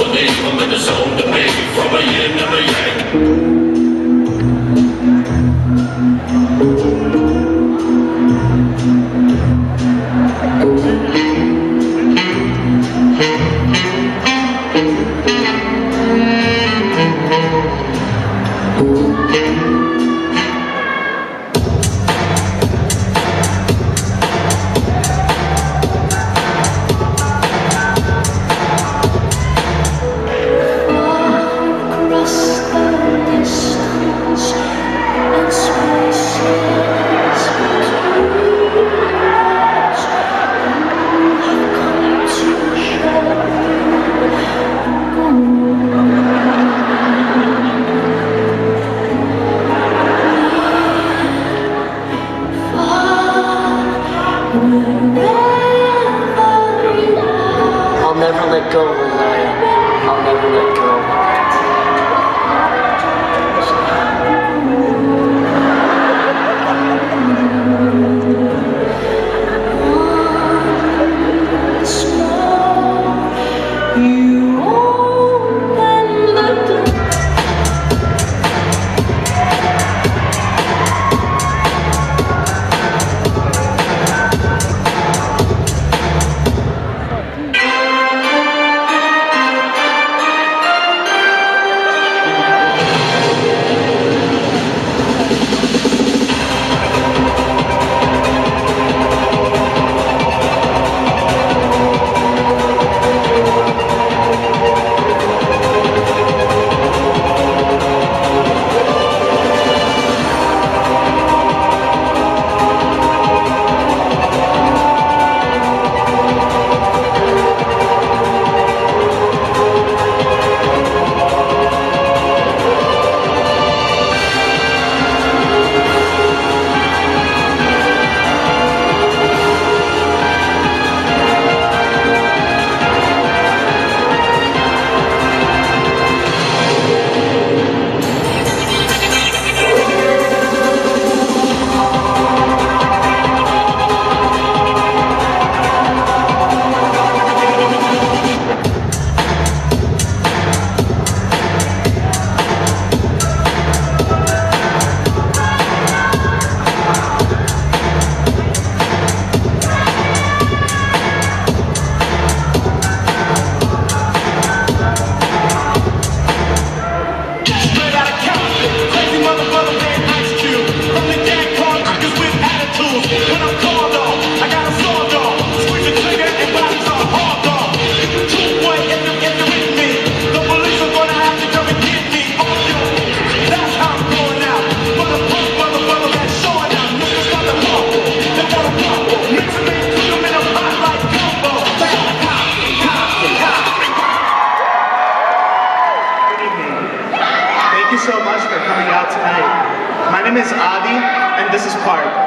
believe I'm in the zone to be from a yin and a yang. I'll never let go, Azaya. I'll never let go.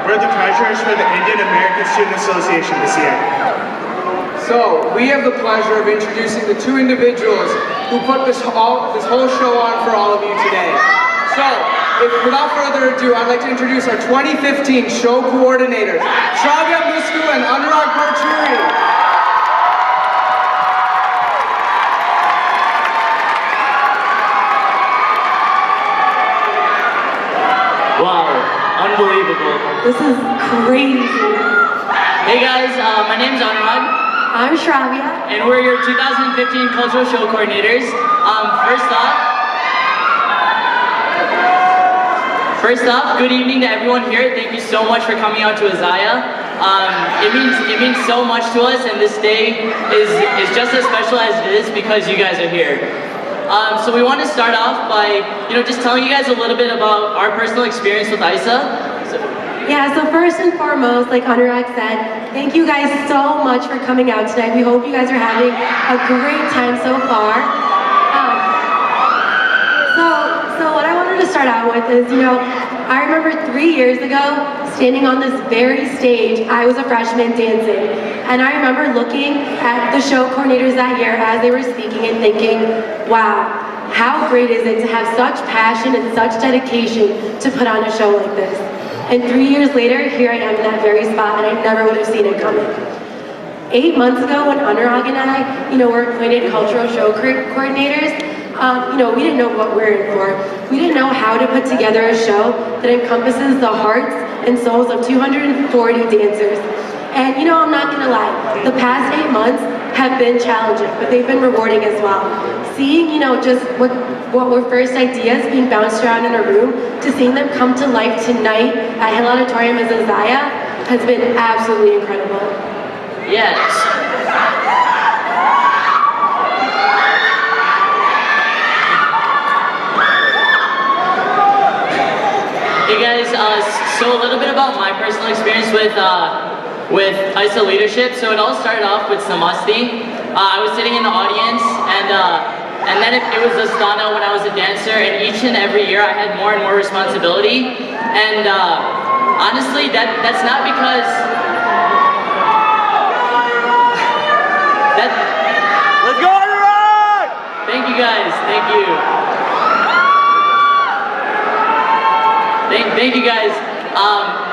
We're the treasurers for the Indian American Student Association this year. So, we have the pleasure of introducing the two individuals who put this whole show on for all of you today. So, without further ado, I'd like to introduce our 2015 show coordinators, Shravya Musku and Anurag Parchuri. Wow, unbelievable. This is crazy. Hey guys, my name's Anurag. I'm Shravya. And we're your 2015 Cultural Show Coordinators. First off, good evening to everyone here. Thank you so much for coming out to Azaya. It means so much to us, and this day is just as special as it is because you guys are here. So we want to start off by, just telling you guys a little bit about our personal experience with IASA. So first and foremost, like Anurag said, thank you guys so much for coming out tonight. We hope you guys are having a great time so far. So what I wanted to start out with is, I remember 3 years ago, standing on this very stage, I was a freshman dancing. And I remember looking at the show coordinators that year as they were speaking and thinking, wow, how great is it to have such passion and such dedication to put on a show like this. And 3 years later, here I am in that very spot, and I never would have seen it coming. 8 months ago when Anurag and I, were appointed cultural show coordinators, we didn't know what we were in for. We didn't know how to put together a show that encompasses the hearts and souls of 240 dancers. And I'm not gonna lie, the past 8 months have been challenging, but they've been rewarding as well. Seeing, just what were first ideas being bounced around in a room, to seeing them come to life tonight at Hill Auditorium as Azaya has been absolutely incredible. Yes. Hey guys, so a little bit about my personal experience with IASA leadership. So it all started off with Samasti. I was sitting in the audience, and then it was Astana when I was a dancer, and each and every year I had more and more responsibility. And honestly, that's not because Let's go, Anurag! Thank you guys. Thank you. Thank you guys.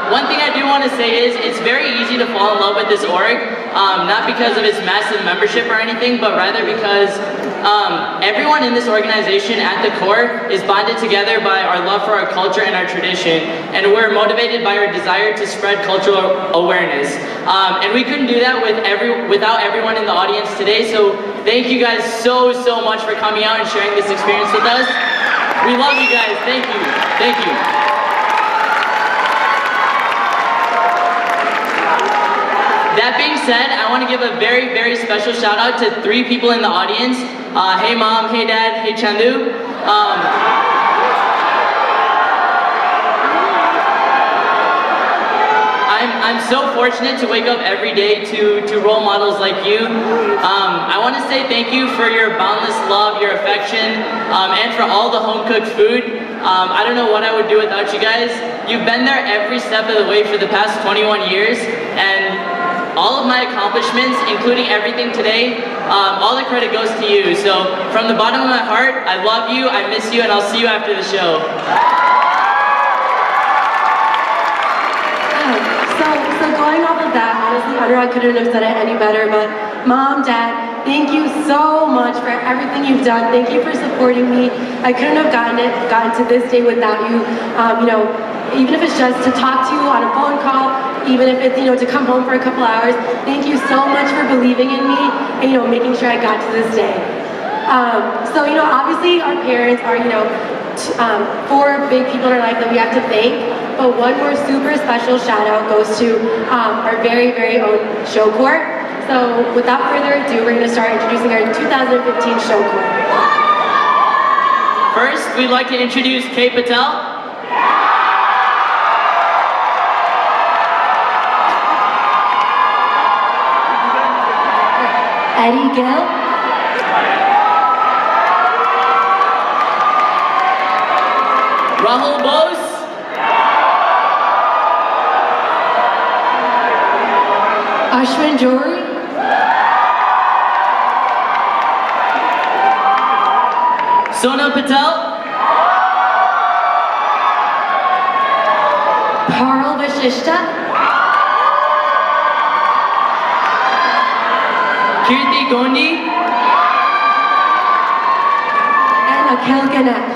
One thing I do want to say is it's very easy to fall in love with this org, not because of its massive membership or anything, but rather because everyone in this organization at the core is bonded together by our love for our culture and our tradition, and we're motivated by our desire to spread cultural awareness. And we couldn't do that without everyone in the audience today, so thank you guys so much for coming out and sharing this experience with us. We love you guys. Thank you. Thank you. That being said, I want to give a very special shout out to 3 people in the audience. Hey mom, hey dad, hey Chandu. I'm so fortunate to wake up every day to role models like you. I want to say thank you for your boundless love, your affection, and for all the home-cooked food. I don't know what I would do without you guys. You've been there every step of the way for the past 21 years, and all of my accomplishments, including everything today, all the credit goes to you. So from the bottom of my heart, I love you, I miss you, and I'll see you after the show. So going off of that, honestly, Anurag couldn't have said it any better, but Mom, Dad, thank you so much for everything you've done. Thank you for supporting me. I couldn't have gotten to this day without you. Even if it's just to talk to you on a phone call, even if it's, to come home for a couple hours, thank you so much for believing in me and, making sure I got to this day. Obviously our parents are, 4 big people in our life that we have to thank, but one more super special shout out goes to our very own show corps. So without further ado, we're going to start introducing our 2015 show corps. First, we'd like to introduce Kay Patel. Eddie Gill. Rahul Bose. Ashwin Jory. Sona Patel. Parul Vashishta. Kirti Gondi. And Akhil Ganesh.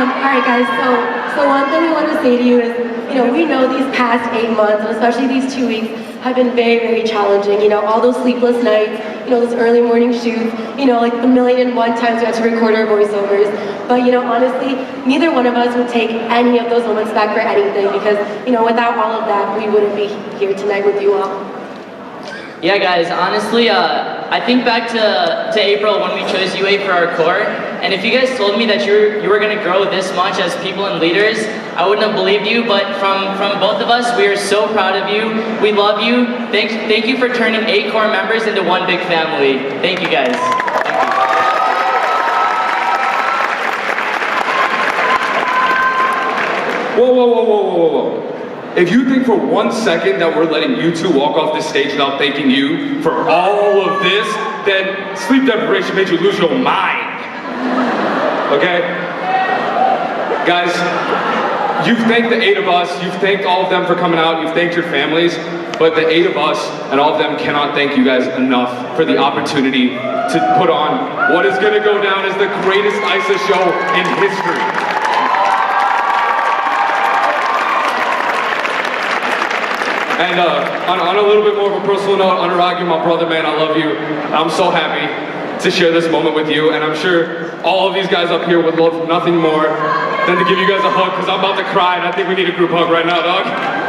Alright guys, so one thing we want to say to you is, we know these past 8 months, and especially these 2 weeks, have been very challenging. All those sleepless nights, those early morning shoots, like the 1,000,001 times we had to record our voiceovers. But, honestly, neither one of us would take any of those moments back for anything, because, without all of that, we wouldn't be here tonight with you all. Yeah, guys, honestly, I think back to April when we chose UA for our core, and if you guys told me that you were going to grow this much as people and leaders, I wouldn't have believed you, but from both of us, we are so proud of you. We love you. Thank you for turning 8 core members into one big family. Thank you, guys. Whoa. If you think for 1 second that we're letting you 2 walk off this stage without thanking you for all of this, then sleep deprivation made you lose your mind. Okay? Guys, You've thanked the 8 of us, you've thanked all of them for coming out, you've thanked your families, but the 8 of us and all of them cannot thank you guys enough for the opportunity to put on what is going to go down as the greatest ISA show in history. And on a little bit more of a personal note, Anurag, you're my brother, man, I love you. I'm so happy to share this moment with you, and I'm sure all of these guys up here would love nothing more than to give you guys a hug, because I'm about to cry, and I think we need a group hug right now, dog.